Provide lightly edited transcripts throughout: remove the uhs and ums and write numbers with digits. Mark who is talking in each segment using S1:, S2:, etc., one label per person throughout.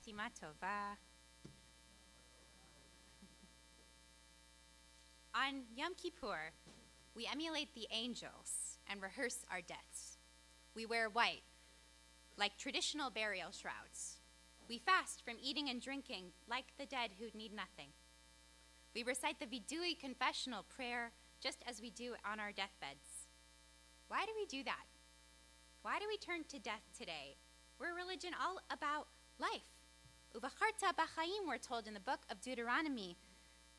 S1: Hatima Tova. On Yom Kippur, we emulate the angels and rehearse our deaths. We wear white, like traditional burial shrouds. We fast from eating and drinking, like the dead who need nothing. We recite the Vidui confessional prayer just as we do on our deathbeds. Why do we do that? Why do we turn to death today? We're a religion all about life. Uvacharta b'chaim, we're told in the book of Deuteronomy.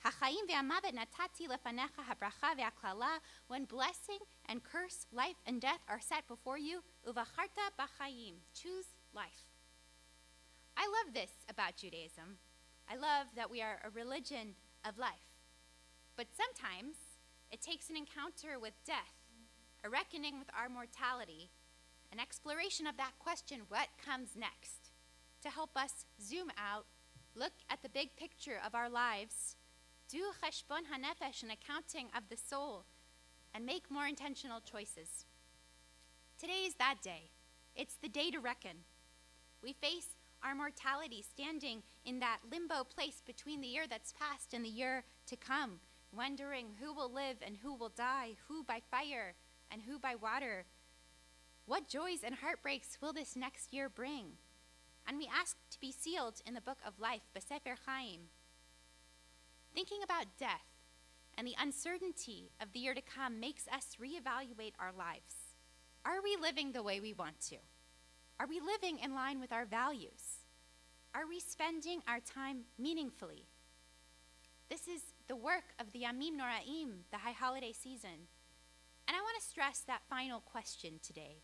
S1: Hachaim ve'amavet natati lefanecha habracha ve'aklala. When blessing and curse, life and death are set before you, uvacharta b'chaim, choose life. I love this about Judaism. I love that we are a religion of life. But sometimes it takes an encounter with death, a reckoning with our mortality, an exploration of that question, what comes next, to help us zoom out, look at the big picture of our lives, do cheshbon hanefesh, an accounting of the soul, and make more intentional choices. Today is that day. It's the day to reckon. We face our mortality standing in that limbo place between the year that's past and the year to come, wondering who will live and who will die, who by fire and who by water. What joys and heartbreaks will this next year bring? And we ask to be sealed in the book of life, B'Sefer Chaim. Thinking about death and the uncertainty of the year to come makes us reevaluate our lives. Are we living the way we want to? Are we living in line with our values? Are we spending our time meaningfully? This is the work of the Yamim Noraim, the high holiday season. And I want to stress that final question today.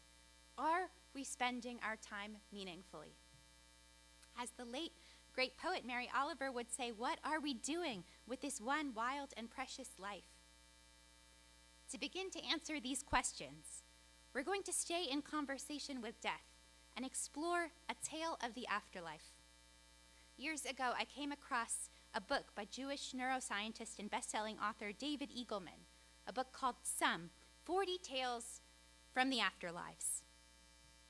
S1: Are we spending our time meaningfully? As the late great poet Mary Oliver would say, what are we doing with this one wild and precious life? To begin to answer these questions, we're going to stay in conversation with death and explore a tale of the afterlife. Years ago, I came across a book by Jewish neuroscientist and best-selling author David Eagleman, a book called Some, 40 Tales from the Afterlives.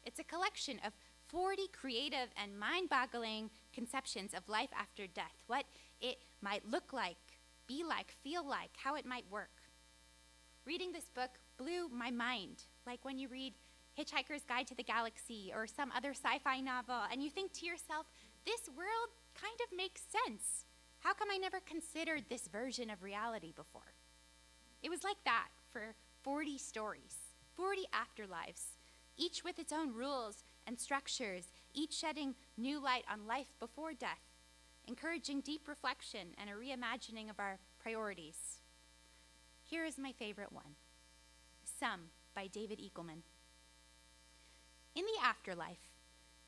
S1: It's a collection of 40 creative and mind-boggling conceptions of life after death, what it might look like, be like, feel like, how it might work. Reading this book blew my mind, like when you read Hitchhiker's Guide to the Galaxy or some other sci-fi novel, and you think to yourself, this world kind of makes sense. How come I never considered this version of reality before? It was like that for 40 stories, 40 afterlives, each with its own rules and structures, each shedding new light on life before death, encouraging deep reflection and a reimagining of our priorities. Here is my favorite one, Some by David Eagleman. In the afterlife,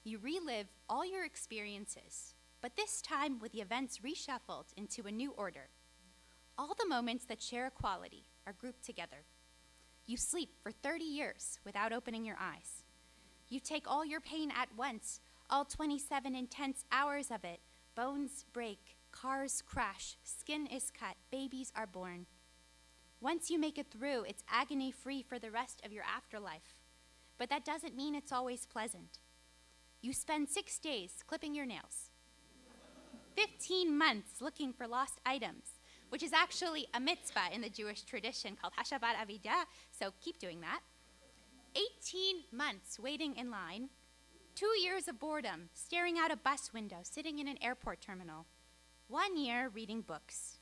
S1: you relive all your experiences, but this time with the events reshuffled into a new order. All the moments that share a quality are grouped together. You sleep for 30 years without opening your eyes. You take all your pain at once, all 27 intense hours of it. Bones break, cars crash, skin is cut, babies are born. Once you make it through, it's agony-free for the rest of your afterlife. But that doesn't mean it's always pleasant. You spend 6 days clipping your nails, 15 months looking for lost items, which is actually a mitzvah in the Jewish tradition called Hashabat Avidah, so keep doing that. 18 months waiting in line, 2 years of boredom, staring out a bus window, sitting in an airport terminal, 1 year reading books.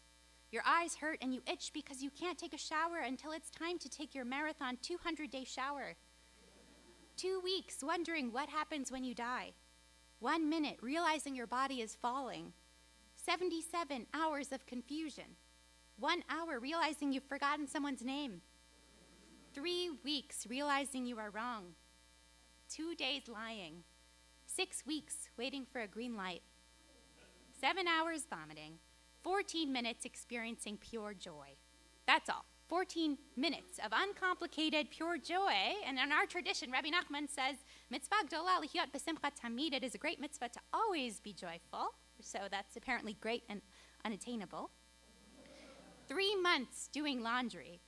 S1: Your eyes hurt and you itch because you can't take a shower until it's time to take your marathon 200-day shower. 2 weeks wondering what happens when you die. 1 minute realizing your body is falling. 77 hours of confusion. 1 hour realizing you've forgotten someone's name. 3 weeks realizing you are wrong. 2 days lying. 6 weeks waiting for a green light. 7 hours vomiting. 14 minutes experiencing pure joy. That's all. 14 minutes of uncomplicated, pure joy. And in our tradition, Rabbi Nachman says, mitzvah gdola lihyot b'simcha tamid. It is a great mitzvah to always be joyful. So that's apparently great and unattainable. 3 months doing laundry.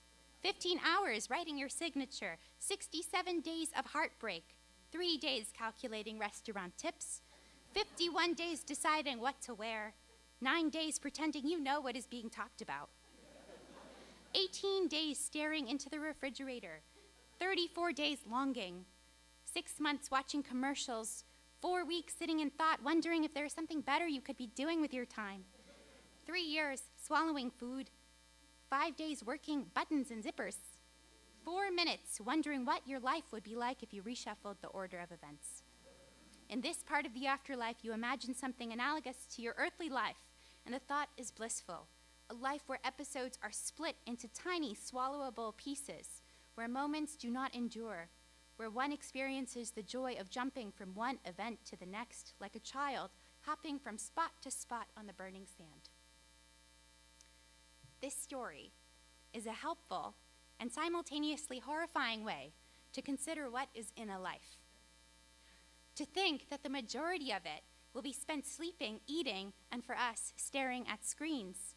S1: 15 hours writing your signature. 67 days of heartbreak. 3 days calculating restaurant tips. 51 days deciding what to wear, 9 days pretending you know what is being talked about, 18 days staring into the refrigerator, 34 days longing, 6 months watching commercials, 4 weeks sitting in thought, wondering if there is something better you could be doing with your time, 3 years swallowing food, 5 days working buttons and zippers, 4 minutes wondering what your life would be like if you reshuffled the order of events. In this part of the afterlife, you imagine something analogous to your earthly life, and the thought is blissful, a life where episodes are split into tiny, swallowable pieces, where moments do not endure, where one experiences the joy of jumping from one event to the next, like a child hopping from spot to spot on the burning sand. This story is a helpful and simultaneously horrifying way to consider what is in a life. To think that the majority of it will be spent sleeping, eating, and for us, staring at screens.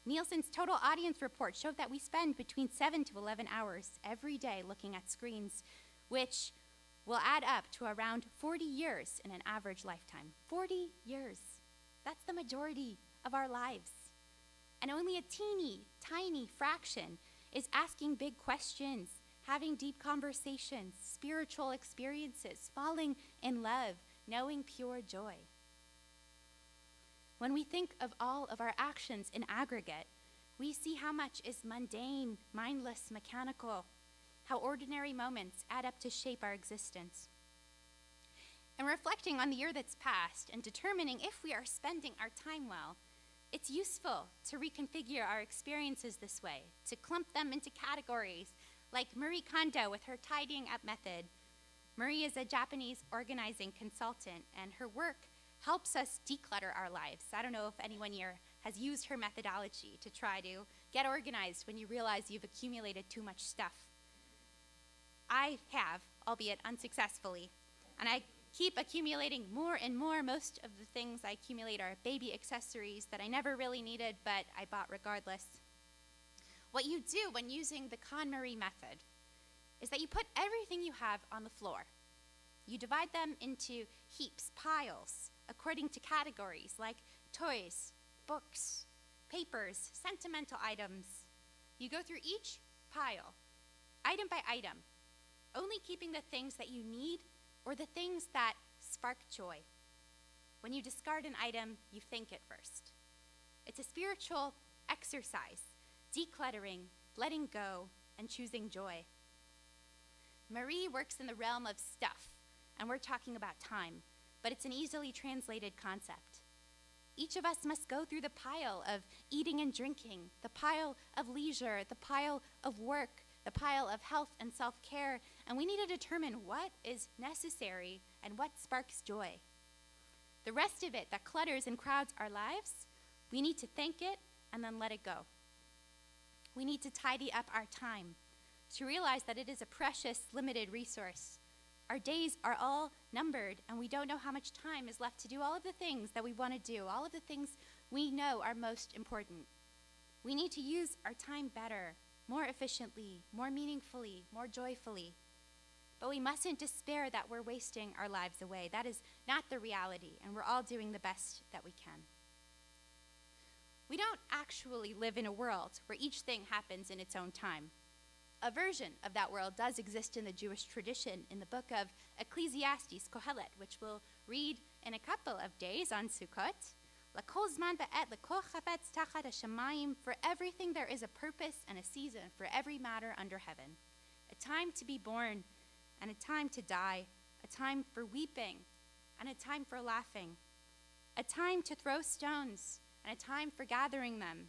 S1: Nielsen's total audience report showed that we spend between 7 to 11 hours every day looking at screens, which will add up to around 40 years in an average lifetime. 40 years. That's the majority of our lives. And only a teeny, tiny fraction is asking big questions, having deep conversations, spiritual experiences, falling in love, knowing pure joy. When we think of all of our actions in aggregate, we see how much is mundane, mindless, mechanical, how ordinary moments add up to shape our existence. And reflecting on the year that's passed and determining if we are spending our time well, it's useful to reconfigure our experiences this way, to clump them into categories, like Marie Kondo with her tidying up method. Marie is a Japanese organizing consultant, and her work helps us declutter our lives. I don't know if anyone here has used her methodology to try to get organized when you realize you've accumulated too much stuff. I have, albeit unsuccessfully, and I keep accumulating more and more. Most of the things I accumulate are baby accessories that I never really needed, but I bought regardless. What you do when using the KonMari method is that you put everything you have on the floor. You divide them into heaps, piles, according to categories like toys, books, papers, sentimental items. You go through each pile, item by item, only keeping the things that you need or the things that spark joy. When you discard an item, you thank it first. It's a spiritual exercise, decluttering, letting go, and choosing joy. Marie works in the realm of stuff, and we're talking about time, but it's an easily translated concept. Each of us must go through the pile of eating and drinking, the pile of leisure, the pile of work, the pile of health and self-care, and we need to determine what is necessary and what sparks joy. The rest of it that clutters and crowds our lives, we need to thank it and then let it go. We need to tidy up our time, to realize that it is a precious, limited resource. Our days are all numbered, and we don't know how much time is left to do all of the things that we want to do, all of the things we know are most important. We need to use our time better, more efficiently, more meaningfully, more joyfully. But we mustn't despair that we're wasting our lives away. That is not the reality, and we're all doing the best that we can. We don't actually live in a world where each thing happens in its own time. A version of that world does exist in the Jewish tradition in the book of Ecclesiastes, Kohelet, which we'll read in a couple of days on Sukkot. L'kol zman va'et, l'kol chafetz tachat hashamayim. For everything there is a purpose and a season for every matter under heaven. A time to be born and a time to die. A time for weeping and a time for laughing. A time to throw stones and a time for gathering them.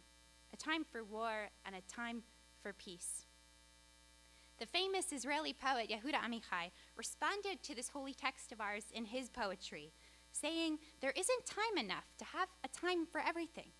S1: A time for war and a time for peace. The famous Israeli poet Yehuda Amichai responded to this holy text of ours in his poetry, saying, "There isn't time enough to have a time for everything.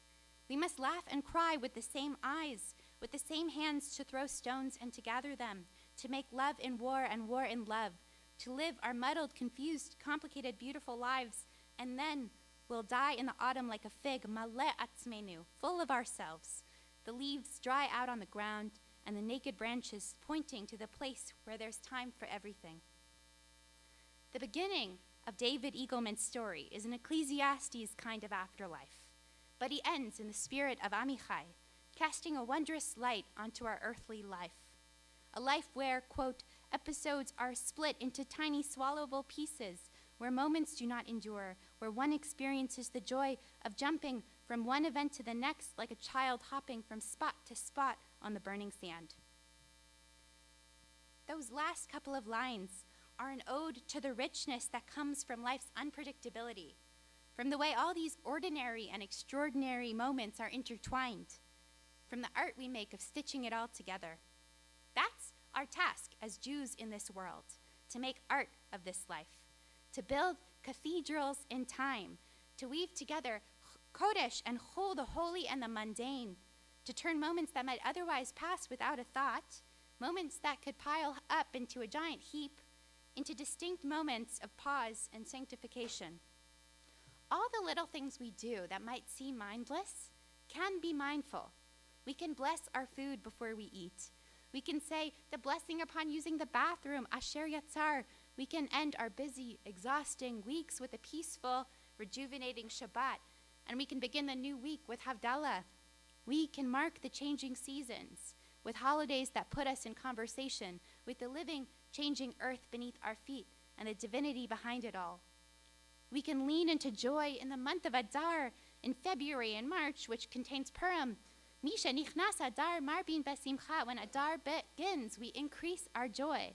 S1: We must laugh and cry with the same eyes, with the same hands to throw stones and to gather them, to make love in war and war in love, to live our muddled, confused, complicated, beautiful lives, and then we'll die in the autumn like a fig, maleh atzmenu, full of ourselves, the leaves dry out on the ground, and the naked branches pointing to the place where there's time for everything." The beginning of David Eagleman's story is an Ecclesiastes kind of afterlife, but he ends in the spirit of Amichai, casting a wondrous light onto our earthly life. A life where, quote, episodes are split into tiny swallowable pieces, where moments do not endure, where one experiences the joy of jumping from one event to the next like a child hopping from spot to spot on the burning sand. Those last couple of lines are an ode to the richness that comes from life's unpredictability, from the way all these ordinary and extraordinary moments are intertwined, from the art we make of stitching it all together. That's our task as Jews in this world, to make art of this life, to build cathedrals in time, to weave together Kodesh and Chol, the holy and the mundane, to turn moments that might otherwise pass without a thought, moments that could pile up into a giant heap, into distinct moments of pause and sanctification. All the little things we do that might seem mindless can be mindful. We can bless our food before we eat. We can say the blessing upon using the bathroom, Asher Yatzar. We can end our busy, exhausting weeks with a peaceful, rejuvenating Shabbat. And we can begin the new week with Havdalah. We can mark the changing seasons with holidays that put us in conversation with the living, changing earth beneath our feet and the divinity behind it all. We can lean into joy in the month of Adar in February and March, which contains Purim. Misha nichnas Adar marbin besimcha. When Adar begins, we increase our joy.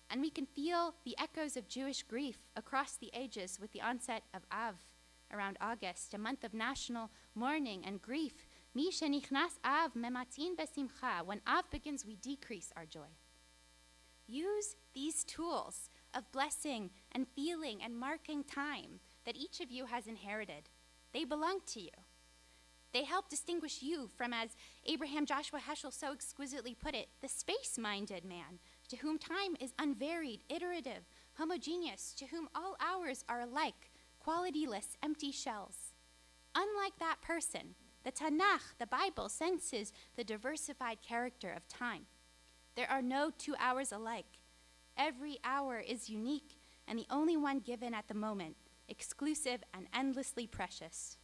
S1: And we can feel the echoes of Jewish grief across the ages with the onset of Av around August, a month of national mourning and grief. Misha nichnas Av mematin besimcha. When Av begins, we decrease our joy. Use these tools of blessing and feeling and marking time that each of you has inherited. They belong to you. They help distinguish you from, as Abraham Joshua Heschel so exquisitely put it, the space-minded man, to whom time is unvaried, iterative, homogeneous, to whom all hours are alike, qualityless, empty shells. Unlike that person, the Tanakh, the Bible, senses the diversified character of time. There are no 2 hours alike. Every hour is unique and the only one given at the moment, exclusive and endlessly precious.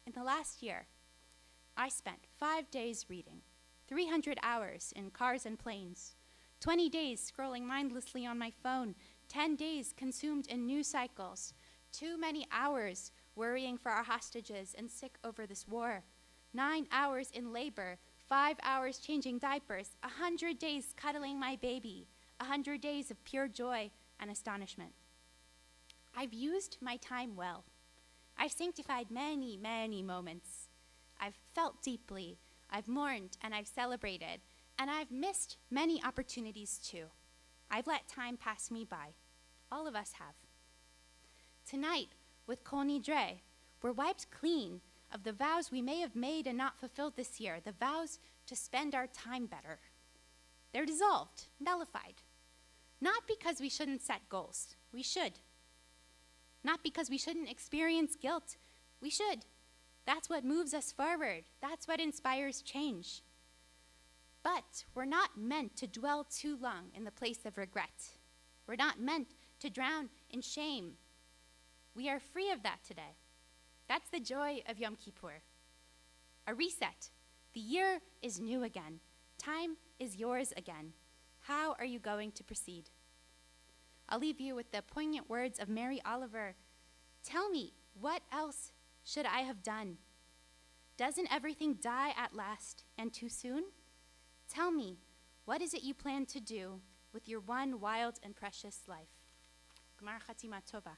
S1: In the last year, I spent 5 days reading, 300 hours in cars and planes, 20 days scrolling mindlessly on my phone, 10 days consumed in news cycles, too many hours worrying for our hostages and sick over this war, 9 hours in labor, 5 hours changing diapers, 100 days cuddling my baby, 100 days of pure joy and astonishment. I've used my time well. I've sanctified many, many moments. I've felt deeply, I've mourned, and I've celebrated, and I've missed many opportunities too. I've let time pass me by. All of us have. Tonight, with Kol Nidre, we're wiped clean of the vows we may have made and not fulfilled this year, the vows to spend our time better. They're dissolved, nullified. Not because we shouldn't set goals. We should. Not because we shouldn't experience guilt. We should. That's what moves us forward. That's what inspires change. But we're not meant to dwell too long in the place of regret. We're not meant to drown in shame. We are free of that today. That's the joy of Yom Kippur. A reset. The year is new again. Time is yours again. How are you going to proceed? I'll leave you with the poignant words of Mary Oliver. Tell me, what else should I have done? Doesn't everything die at last and too soon? Tell me, what is it you plan to do with your one wild and precious life? Gmar Chatima Tova.